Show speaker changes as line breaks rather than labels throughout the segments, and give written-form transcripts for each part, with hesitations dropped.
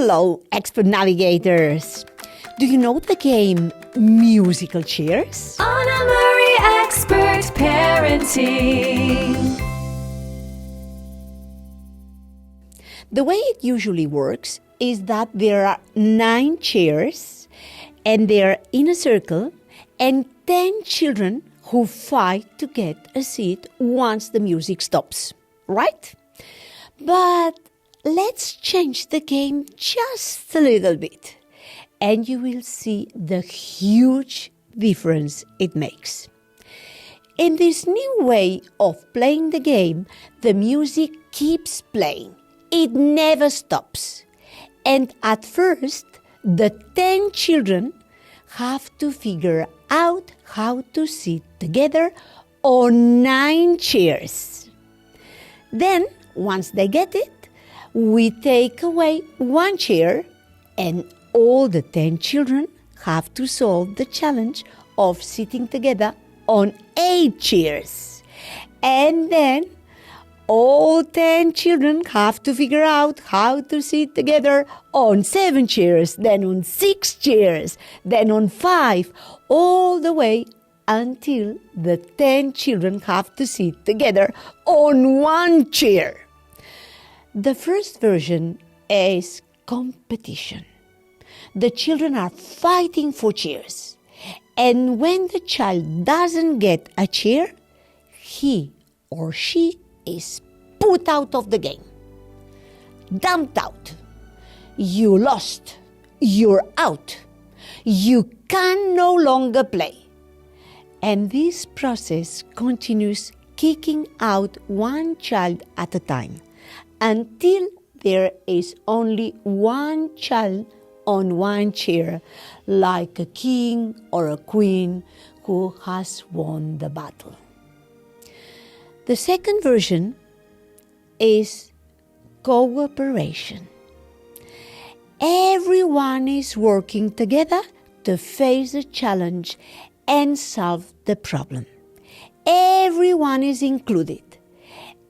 Hello, expert navigators! Do you know the game Musical Chairs?
Anna Marie Expert Parenting.
The way it usually works is that there are 9 chairs and they're in a circle and 10 children who fight to get a seat once the music stops, right? But let's change the game just a little bit and you will see the huge difference it makes. In this new way of playing the game, the music keeps playing. It never stops. And at first, the 10 children have to figure out how to sit together on 9 chairs. Then, once they get it, we take away 1 chair and all the 10 children have to solve the challenge of sitting together on 8 chairs. And then all 10 children have to figure out how to sit together on 7 chairs, then on 6 chairs, then on 5, all the way until the 10 children have to sit together on 1 chair. The first version is competition. The children are fighting for chairs. And when the child doesn't get a chair, he or she is put out of the game. Dumped out. You lost. You're out. You can no longer play. And this process continues, kicking out 1 child at a time until there is only 1 child on 1 chair, like a king or a queen who has won the battle. The second version is cooperation. Everyone is working together to face the challenge and solve the problem. Everyone is included,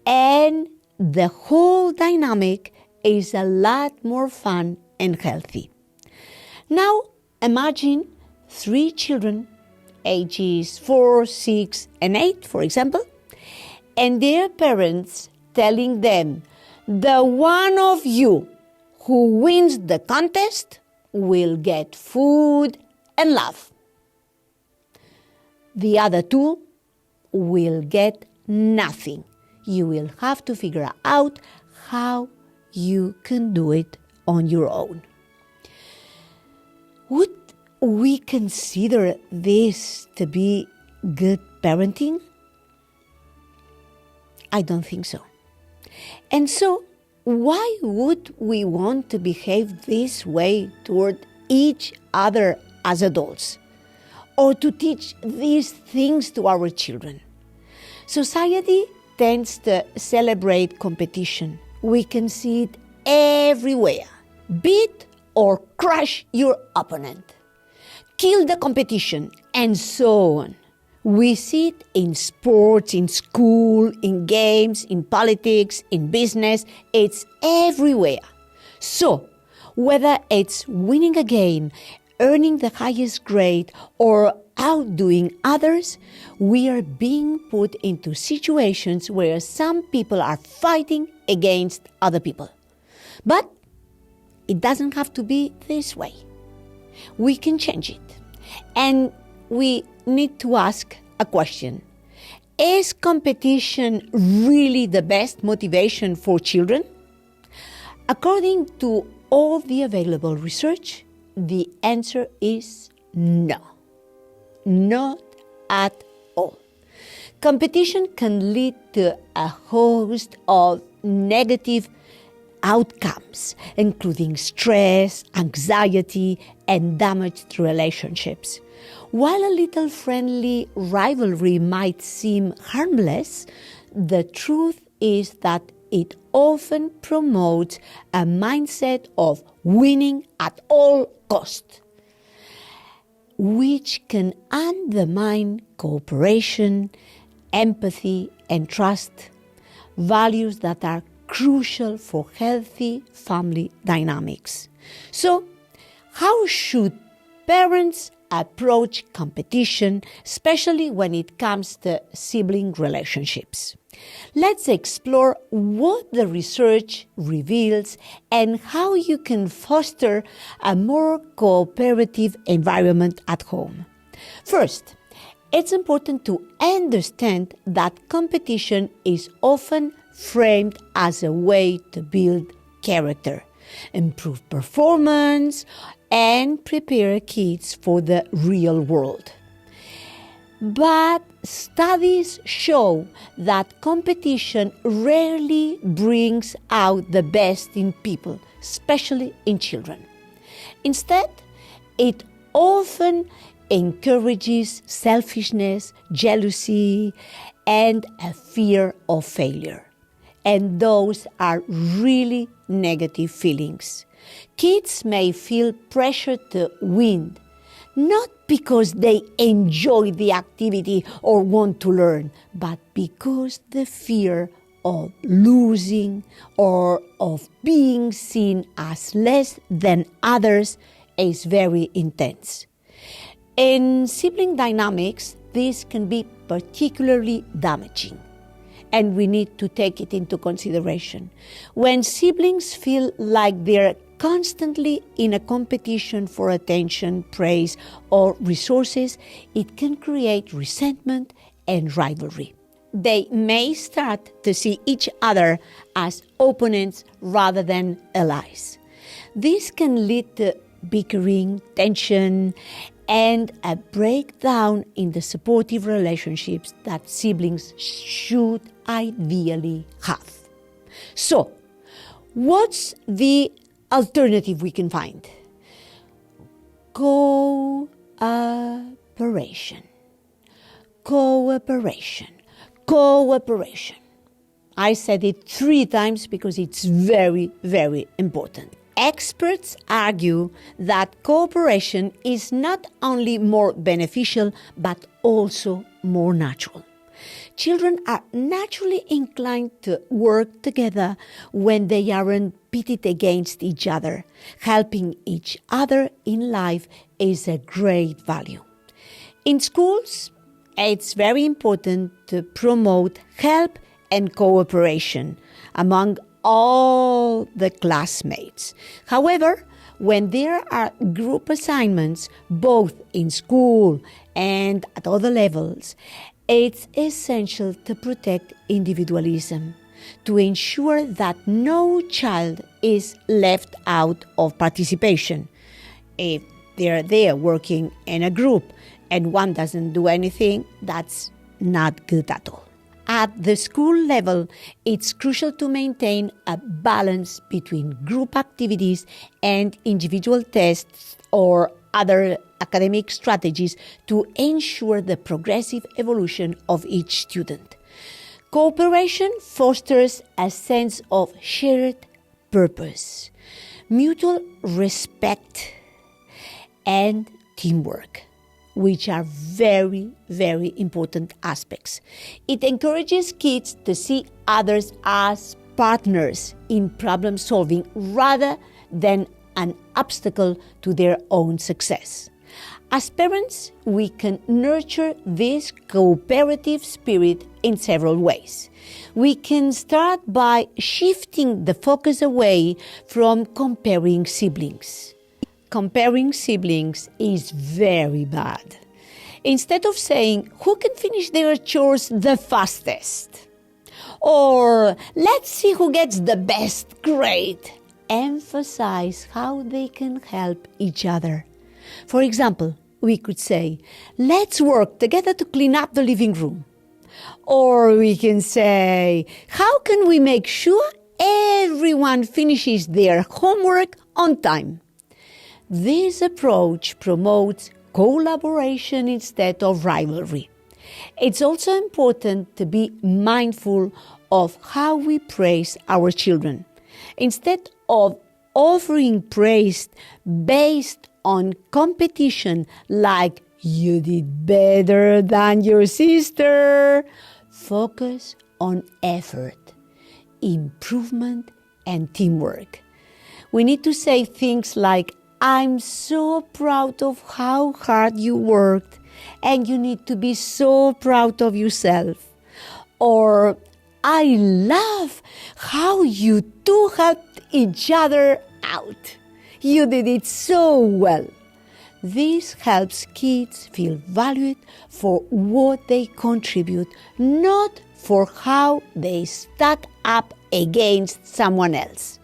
and the whole dynamic is a lot more fun and healthy. Now imagine 3 children, ages 4, 6, and 8, for example, and their parents telling them, the one of you who wins the contest will get food and love. The other 2 will get nothing. You will have to figure out how you can do it on your own. Would we consider this to be good parenting? I don't think so. And so, why would we want to behave this way toward each other as adults? Or to teach these things to our children? Society tends to celebrate competition. We can see it everywhere. Beat or crush your opponent. Kill the competition, and so on. We see it in sports, in school, in games, in politics, in business. It's everywhere. So, whether it's winning a game, earning the highest grade, or outdoing others, we are being put into situations where some people are fighting against other people. But it doesn't have to be this way. We can change it. And we need to ask a question. Is competition really the best motivation for children? According to all the available research, the answer is no. Not at all. Competition can lead to a host of negative outcomes, including stress, anxiety, and damaged relationships. While a little friendly rivalry might seem harmless, the truth is that it often promotes a mindset of winning at all cost, which can undermine cooperation, empathy, and trust, values that are crucial for healthy family dynamics. So, how should parents approach competition, especially when it comes to sibling relationships? Let's explore what the research reveals and how you can foster a more cooperative environment at home. First, it's important to understand that competition is often framed as a way to build character, improve performance, and prepare kids for the real world. But studies show that competition rarely brings out the best in people, especially in children. Instead, it often encourages selfishness, jealousy, and a fear of failure. And those are really negative feelings. Kids may feel pressure to win, not because they enjoy the activity or want to learn, but because the fear of losing or of being seen as less than others is very intense. In sibling dynamics, this can be particularly damaging, and we need to take it into consideration. When siblings feel like they're constantly in a competition for attention, praise, or resources, it can create resentment and rivalry. They may start to see each other as opponents rather than allies. This can lead to bickering, tension, and a breakdown in the supportive relationships that siblings should ideally have. So, what's the alternative we can find? Cooperation. Cooperation. Cooperation. I said it 3 times because it's very, very important. Experts argue that cooperation is not only more beneficial, but also more natural. Children are naturally inclined to work together when they aren't pitted against each other. Helping each other in life is a great value. In schools, it's very important to promote help and cooperation among all the classmates. However, when there are group assignments, both in school and at other levels, it's essential to protect individualism, to ensure that no child is left out of participation. If they're there working in a group and one doesn't do anything, that's not good at all. At the school level, it's crucial to maintain a balance between group activities and individual tests or other academic strategies to ensure the progressive evolution of each student. Cooperation fosters a sense of shared purpose, mutual respect, and teamwork, which are very, very important aspects. It encourages kids to see others as partners in problem solving rather than an obstacle to their own success. As parents, we can nurture this cooperative spirit in several ways. We can start by shifting the focus away from comparing siblings. Comparing siblings is very bad. Instead of saying, who can finish their chores the fastest? Or, let's see who gets the best grade. Emphasize how they can help each other. For example, we could say, let's work together to clean up the living room. Or we can say, how can we make sure everyone finishes their homework on time? This approach promotes collaboration instead of rivalry. It's also important to be mindful of how we praise our children. Instead of offering praise based on competition like you did better than your sister, focus on effort, improvement, and teamwork. We need to say things like, I'm so proud of how hard you worked, and you need to be so proud of yourself. Or, I love how you two helped each other out. You did it so well. This helps kids feel valued for what they contribute, not for how they stack up against someone else.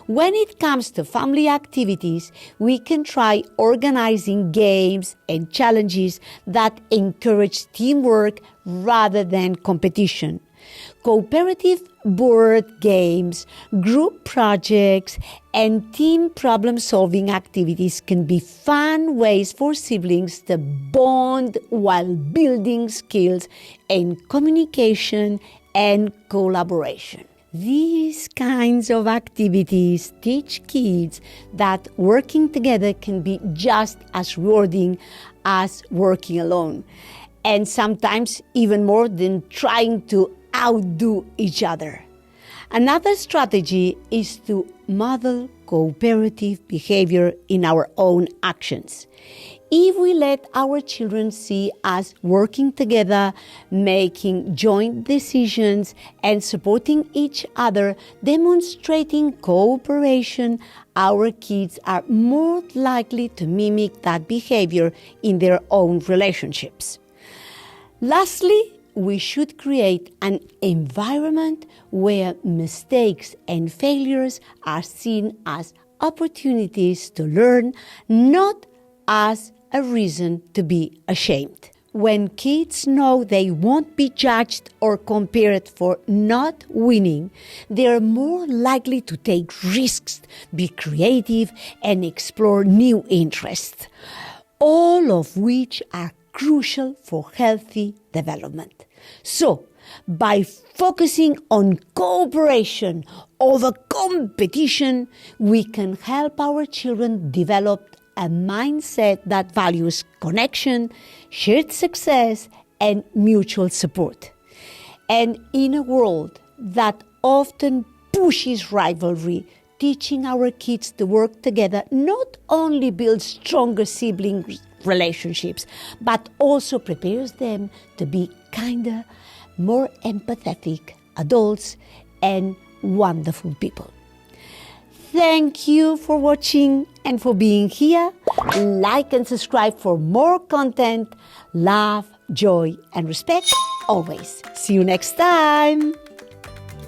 When it comes to family activities, we can try organizing games and challenges that encourage teamwork rather than competition. Cooperative board games, group projects, and team problem-solving activities can be fun ways for siblings to bond while building skills in communication and collaboration. These kinds of activities teach kids that working together can be just as rewarding as working alone, and sometimes even more than trying to outdo each other. Another strategy is to model cooperative behavior in our own actions. If we let our children see us working together, making joint decisions, and supporting each other, demonstrating cooperation, our kids are more likely to mimic that behavior in their own relationships. Lastly, we should create an environment where mistakes and failures are seen as opportunities to learn, not as a reason to be ashamed. When kids know they won't be judged or compared for not winning, they are more likely to take risks, be creative, and explore new interests, all of which are crucial for healthy development. So, by focusing on cooperation over competition, we can help our children develop a mindset that values connection, shared success, and mutual support. And in a world that often pushes rivalry, teaching our kids to work together not only builds stronger sibling relationships, but also prepares them to be kinder, more empathetic adults and wonderful people. Thank you for watching and for being here. Like and subscribe for more content. Love, joy, and respect always. See you next time.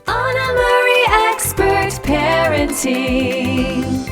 Anna Marie Expert Parenting.